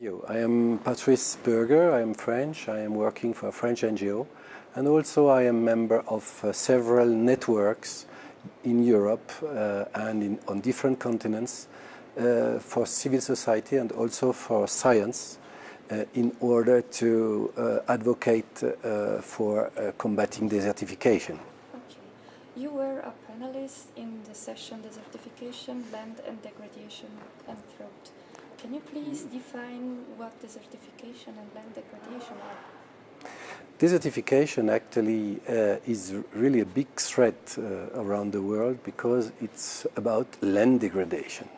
I am Patrice. I am French. I am working for a French NGO, and also I am member of several networks in Europe on different continents for civil society and also for science in order to advocate for combating desertification. Okay. You were a panelist in the session Desertification, Land and Degradation and Drought. Can you please define what desertification and land degradation are? Desertification actually is really a big threat around the world because it's about land degradation.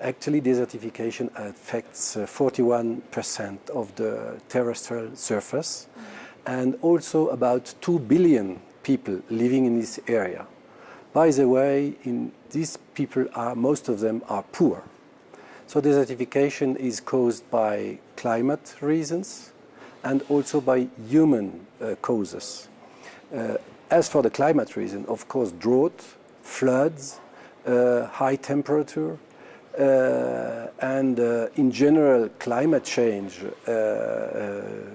Actually, desertification affects 41% of the terrestrial surface and also about 2 billion people living in this area. By the way, these people most of them are poor. So desertification is caused by climate reasons and also by human causes. As for the climate reason, of course, drought, floods, high temperature, and in general climate change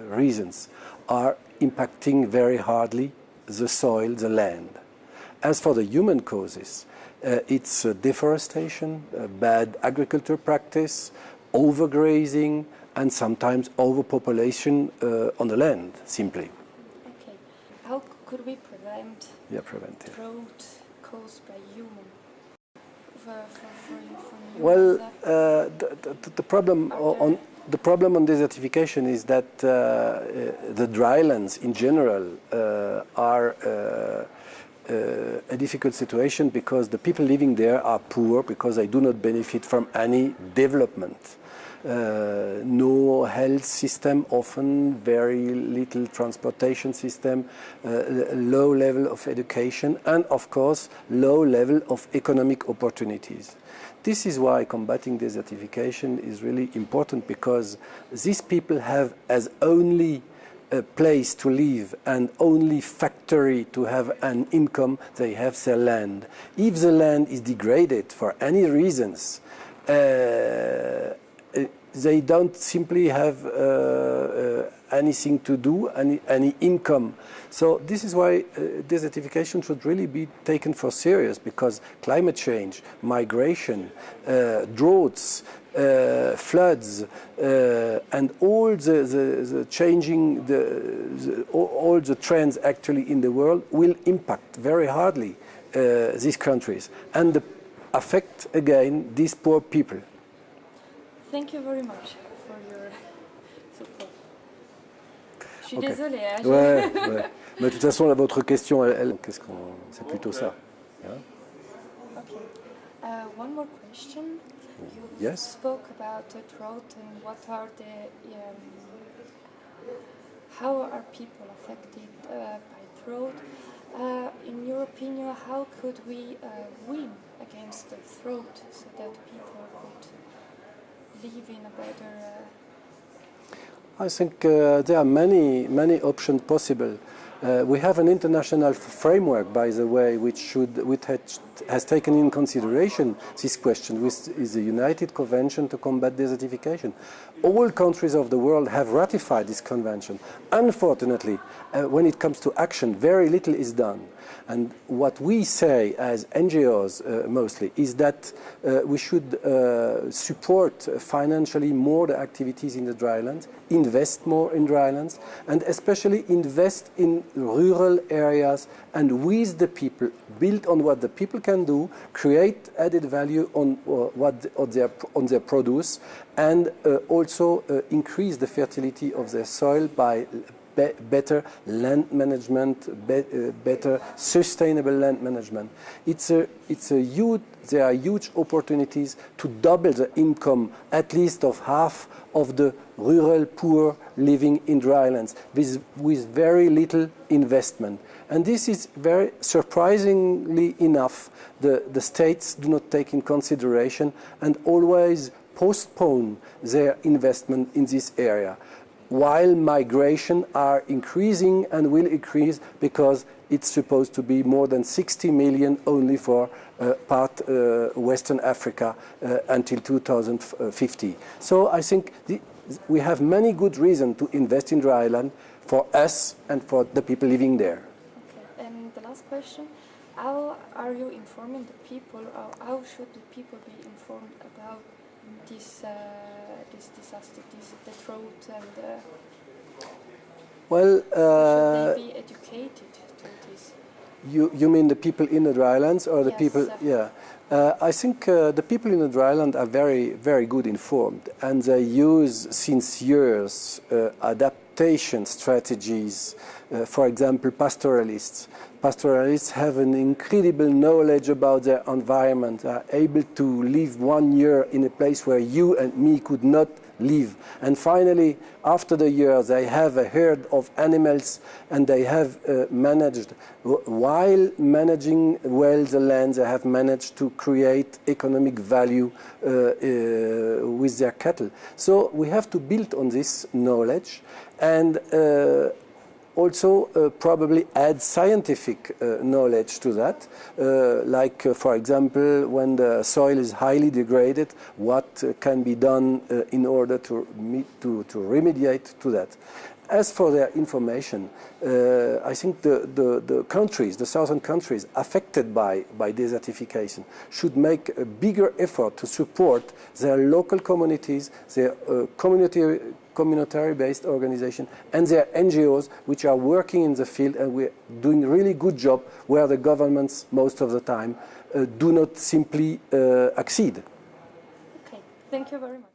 reasons are impacting very hardly the soil, the land. As for the human causes, it's deforestation, bad agriculture practice, overgrazing, and sometimes overpopulation on the land, simply. Okay. How could we prevent drought caused by human? The problem on desertification is that the drylands in general are a difficult situation because the people living there are poor because they do not benefit from any development. No health system, often very little transportation system, low level of education, and of course low level of economic opportunities. This is why combating desertification is really important, because these people have as only a place to live and only factory to have an income, they have their land. If the land is degraded for any reasons, they don't simply have anything to do, any income. So this is why desertification should really be taken for serious, because climate change, migration, droughts, floods, and all the changing, all the trends actually in the world will impact very hardly these countries and affect again these poor people. Thank you very much for your support. Je suis désolée. Hein, ouais. Mais de toute façon, là, votre question, c'est plutôt ça. Yeah? Okay. One more question. You spoke about the drought and what are how are people affected by drought? In your opinion, how could we win against the drought so that people could live in a better... I think there are many options possible. We have an international framework, by the way, which has taken in consideration this question, which is the United Convention to Combat Desertification. All countries of the world have ratified this convention. Unfortunately, when it comes to action, very little is done. And what we say as NGOs mostly is that we should support financially more the activities in the drylands, invest more in drylands, and especially invest in rural areas and with the people, build on what the people can do, create added value on their produce, and also increase the fertility of their soil by better land management, better sustainable land management. There are huge opportunities to double the income, at least of half of the rural poor living in drylands, with very little investment. And this is very surprisingly enough, the states do not take in consideration and always postpone their investment in this area, while migration are increasing and will increase because it's supposed to be more than 60 million only for Western Africa until 2050. So I think we have many good reasons to invest in dryland for us and for the people living there. Okay. And the last question, how are you informing the people, or how should the people be informed about this disaster, the drought, and well, should they be educated to this? You mean the people in the drylands or the Yes, people? Yeah, I think the people in the dryland are very good informed, and they use since years adaptation strategies. For example, pastoralists. Pastoralists have an incredible knowledge about their environment, are able to live 1 year in a place where you and me could not live. And finally, after the year, they have a herd of animals, and they have managed, while managing well the land, they have managed to create economic value with their cattle. So we have to build on this knowledge, and also probably add scientific knowledge to that, for example, when the soil is highly degraded, what can be done in order to remediate to that. As for their information, I think the countries, the southern countries affected by desertification should make a bigger effort to support their local communities, their community-based organization, and their NGOs, which are working in the field, and we're doing a really good job where the governments, most of the time, do not simply accede. Okay, thank you very much.